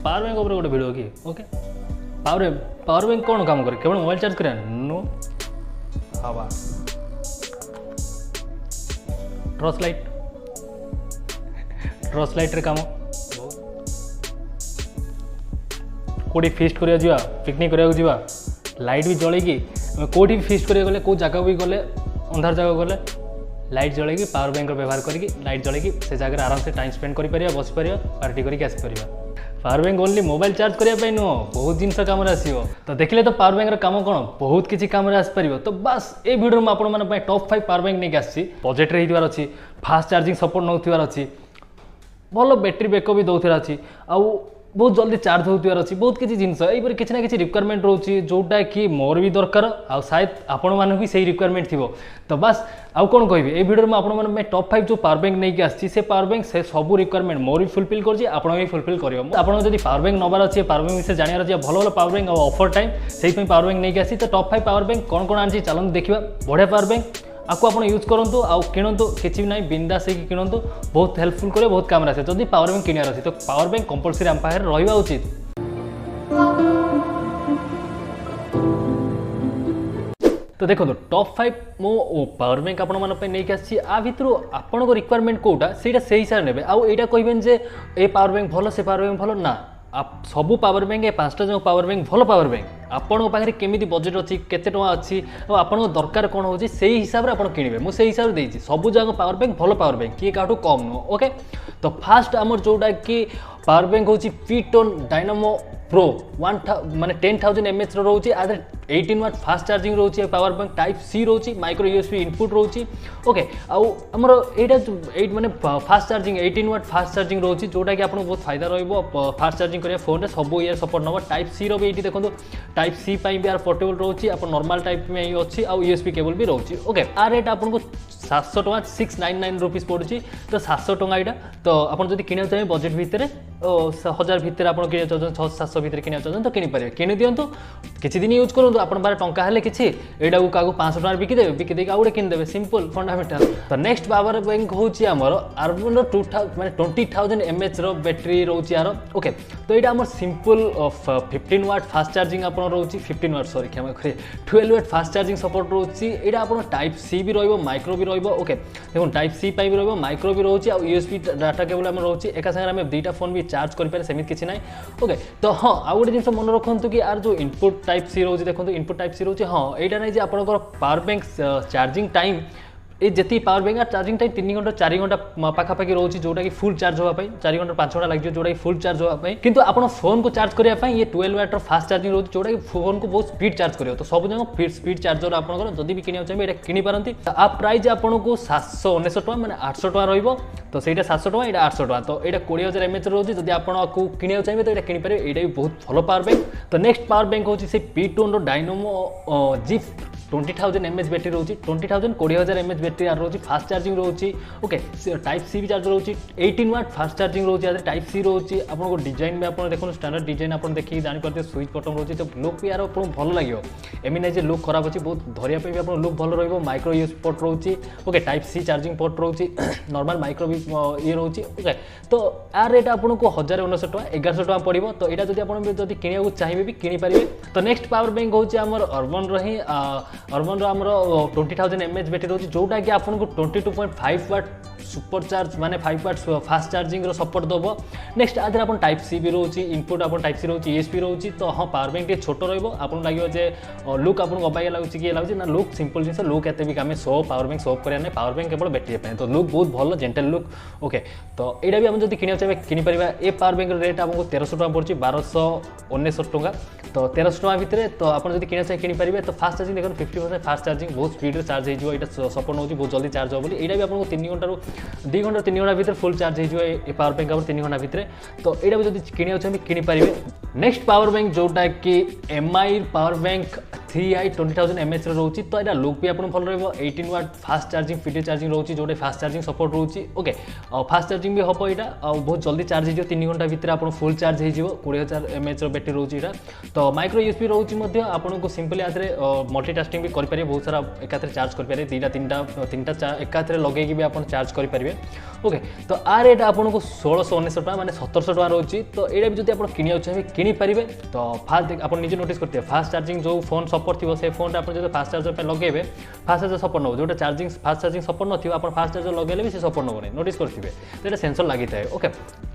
Power bank ऊपर गोटे video कि ओके पावर बैंक कौन काम करे केवल मोबाइल चार्ज करे नो हवा टॉर्च लाइट रे काम कोडी फीस्ट करिया जिवा पिकनिक करिया जिवा लाइट भी जळेगी कोडी फीस्ट करिया गले को जगह भी गले अंधार जगह गले लाइट जळेगी पावर बैंक व्यवहार करके लाइट जळेगी से जगह आराम से टाइम स्पेंड करि परिया बस परिया पार्टी करके आसी परिया power bank only mobile charge करिया पई नो बहुत जिनस काम रे आसीओ तो देखले तो पावर बैंक रा काम कोन बहुत किछि काम रे आसी परियो तो बस ए वीडियो में आपण माने टॉप 5 पावर बैंक नै आसी बजेट रे हितवार अछि फास्ट चार्जिंग सपोर्ट नउथिवार अछि भलो बैटरी बैकअप भी दउथिवार अछि आ बहुत जल्दी चार्ज होतिवार अछि बहुत किछि जिंस एपर किछि ना किछि रिक्वायरमेंट रहउछि जोटा कि मोर भी दरकार आ शायद आपण माने भी सही रिक्वायरमेंट थिबो तो बस आउ कोन कहबी ए वीडियो में आपण माने मैं टॉप 5 जो पावर बैंक नै के आछि से पावर बैंक से सब रिक्वायरमेंट मोर भी फुलफिल करछि आपण भी फुलफिल करियो आपण जदी पावर बैंक नबार अछि पावर बैंक विषय जानियार अछि भलो भलो पावर बैंक ऑफर टाइम सेहि पे पावर बैंक नै के आछि तो टॉप 5 पावर बैंक कोन कोन आछि चलन देखिबा बढ़िया पावर बैंक आपको आप यूज करूँ आउ किणतु किसी भी ना बिंदास किणतु बहुत हेल्पफुल करे बहुत काम आसे जब पावर बैंक किनार अच्छे तो पावर बैंक कंपलसरी आम पाखे रहा उचित तो देखो टॉप 5 मो पावर बैंक आपण नहीं आसी आ भितर आपण रिक्वायरमेंट कोटा से हिसाब से आउ यहाँ कहबेन जे ए पावर बैंक भल से पावर बैंक भल ना आप सबू पावर बैंक ए 5टा जो पावर बैंक भल पावर बैंक आपण पाखे केमी बजेट अच्छी केते टका अच्छी और आपण दरकार कौन हो हिसाब से आप किणवे मुझे हिसाब से देती सबू जगह पावर बैंक भल पावर बैंक किए काठू कम नुह ओके तो फास्ट आमर जोटा कि पावर बैंक हूँ पीटोन डायनामो प्रो 10,000 mAh रोचे आधे 18 वाट फास्ट चार्जिंग रोचे पावर बैंक टाइप सी रोचे माइक्रो यूएसबी इनपुट रोचे ओके आमर यहाँ माने fast charging 18 watt fast charging रोचे जोटा कि आपको बहुत फायदा रहा फास्ट चार्जिंग करिया फोन रे सब ये सपोर्ट नब टाइप सी रो भी ये देखो टाइप सी भी यार पोर्टेबल रोचे आप नॉर्मल टाइप में अच्छी आउ यूएसबी केबल भी रोचे ओके आ रेट आपको 700 टका 699 रुपीस पड़ुची तो 700 टका यहाँ तो आप जब किणा चाहिए बजेट भितर 1000 भितर आप कि 600-700 भितर किणा चाहते तो किनीपारे किणी दिंतु किसी दिन यूज करूँ आप टंका हेल्ले किसी यहाँ को क्या 500 टका बिकिदेवे बिकिदेक आउ गए किनदेवे सिंपल फंडामेंटाल तो नेक्स्ट पावर बैंक हूँ आमर आर्बन 20,000 mAh बैटेरी रोचे यार ओके तो यहाँ आम सिंपल 15 वाट फास्ट चार्जिंग आप रोचे 15 वाट सॉरी क्षमा करें 12 वाट फास्ट चार्जिंग सपोर्ट रोचे यहाँ आप टाइप सी भी माइक्रो भी ओके देखो टाइप सी भी रही माइक्रो भी रोचे आ यूएसबी डाटा केबल आम रोचे एक सागर आम दुईटा फोन भी चार्ज करें सेमती किसी ना ओके तो हाँ आउ गोटे जिन मन रखु कि यार जो इनपुट टाइप सी रोचे देखो इनपुट टाइप सी रोचे हाँ यहाँ नहीं आपंकर पावर बैंक चार्जिंग टाइम ये जी पावर बैंक चार्जिंग टाइम 3 घंटा 4 घंटा पाखापाखि रोचे जोटा कि फुल चार्ज होगापी 4 घंटा 5 घंटा लगे जोटा कि फुल चार्ज होगापी किंतु आपन फोन को चार्ज करने ये 12 वाट फास्ट चार्जिंग रोचे जोटा कि फोन को बहुत स्पीड चार्ज करियो तो सब जगह स्पीड चार्जर आपंकर जब भी किणा चाहिए ये किनीपारती आ प्राइस आपको 719 टका मैंने 800 टका रही तो सहीटा 700 टका यहाँ 800 टका तो यहाँ 20,000 mAh रोचे जब आपको किणा चाहिए तो यहाँ किनीपारे यहाँ भी बहुत भल पावर बैंक तो नेक्स्ट पावर बैंक हूँ से पीटोन डायनामो जिप 20,000 mAh बैटरी रोचे 20,000 20,000 mAh बैटरी यार रोचे फास्ट चार्जिंग रोचे ओके टाइप सी भी चार्जर रोचे 18 वाट फास्ट चार्जिंग रोचे यार टाइप सी रोचे आपको डिजाइन में आप देखो स्टैंडर्ड डिजाइन आप देखिए जानीपारे स्विच बटन रोचे तो लुक भी यार आपको भल लगे एम ना लुक खराब अच्छी बहुत धरिया भी आप लुक भल रहा माइक्रो यूएसबी पोर्ट रोचे okay type C charging port रोचे नॉर्मल माइक्रो भी ये रोचे ओके तो यार रेट आपको 1,900 टका 1,100 टका पड़ो तो यहाँ जब किणा चाहिए भी किनीपारे तो नेक्स्ट पावर बैंक हूँ आम अर्बन रही अर्बन आमर 20,000 mAh बैटरी रोचे जोटा कि आपको 22.5 वाट सुपर चार्ज माने 5 वाट फास्ट चार्जिंग सपोर्ट दब नेक्स्ट आधे आप टाइप सी भी रोचे इनपुट आप टाइप सी रोचे यूएसबी रोचे तो हाँ पावर बैंक टे छोट रहा लगे लुक आपको अबाया लगे कि लगे ना लुक सिंपल जिन लुक एत भी आम सो पावर बैंक सो करने पावर बैंक केवल बैटेरी तो लुक बहुत भल जेंटल लुक ओके तो यहाँ भी आम जब किणा चाहिए किनीपर ए पावर बैंक रेट आपको 1,300 टका पड़े 1,219 टका तो 1,300 टका भितर तो आप किणा चाहिए किनीपारे तो फास्ट चार्जिंग देखो 50% फास्ट चार्जिंग बहुत स्पीड चार्ज हो सपोर्ट हो बहुत जल्दी चार्ज हो यहाँ भी आपको 3 घंटा 2 घंटा 3 घंटा भितर फुल चार्ज हो पावर बैंक 3 घंटा भितर तो यहाँ भी जब किणा चाहिए किनीपारे नेक्स्ट पावर बैंक जोटा कि MI power bank 3i 20,000 mAh रोचे तो यहाँ लुक भी आपको भल रहा 18 watt fast charging video charging रोचे जो फास्ट चार्जिंग सपोर्ट रोचे ओके फास्ट चार्जिंग भी हम यहाँ बहुत जल्दी चार्ज हो 3 घंटा भितर आप फुल चार्ज हो 20,000 mAh बैटरी रोचे यहाँ तो माइक्रो यूएसबी रोचे आपको सिंपली यहाँ मल्टीटास्किंग भी करेंगे बहुत सारा एकाथरे चार्ज करेंगे 2-3टा एकाथरे लगे भी आप चार्ज करेंगे ओके तो आर रेट आपको 1699 टका माने 1700 टका रोचे तो यहाँ भी जो आप किणा चाहिए किनीपारे तो फास्ट आप निजे नोटिस करते फास्ट चार्जिंग जो फोन सपोर्ट थी से फोन आप जो फास्ट चार्जर पे लगे फास्ट चार्जर सपोर्ट नब जो चार्जिंग फास्ट चार्जिंग सपोर्ट न आप फास्ट चार्जर लगे भी सपोर्ट नब नहीं नोटिस करेंगे तो ये सेंसर लगी था ओके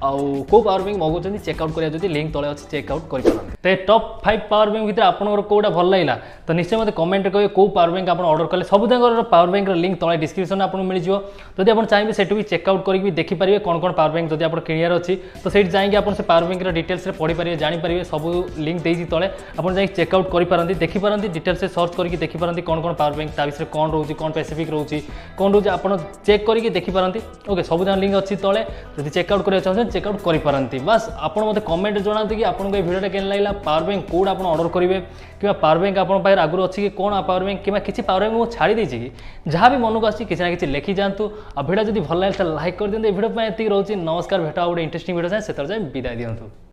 आउ को पावर बैंक मगुच्च चेकआउट करा जो लिंक तले अच्छे चेकआउट करेंगे तो टॉप 5 पावर बैंक भितर आपंकर कौटा भल लगा तो निश्चय मत कमेंट करेंगे कौ पावर बैंक आप ऑर्डर कले सब पावर बैंक लिंक तले डिस्क्रिप्शन आपको मिल जाए जब आप चाहिए सेठू भी चेकआउट करके देखिपारे कौन कौन पावर बैंक जब आप किणार अच्छी तो से जाएंगे आप पावर बैंक डिटेल्स पढ़ी पारे जानीपारे सब लिंक देती तले आप जाए चेकआउट करेंगे देखिपारती डिटेल्स सर्च करके देखिपारती कौन कौन पावर बैंक विषय कौन रोचे कौन स्पेसिफिक रोचे कौन रोचे आप चेक करके देखिपारती ओके सब जन लिंक अच्छी तले जब चेकआउट करा चाहते चेकआउट करेंगे बस आप मत कमेंट जनाते कि आपको ये भिडियो केन लगे पावर बैंक कौट आप ऑर्डर करेंगे कि पावर बैंक आप आगुरी अच्छी कि कौन पावर बैंक कि किसी पावर बैंक मुझे छाड़ी देछि कि जहाँ भी मन को आसी किसी ना किसी लिखि जातु आ भिडियो जब भल लगे तो लाइक कर दिखाँ भिडियो ये रोचे नमस्कार भेटा गोटे इंटरेस्टिंग भिडियो जाए से विदाय दिंतु।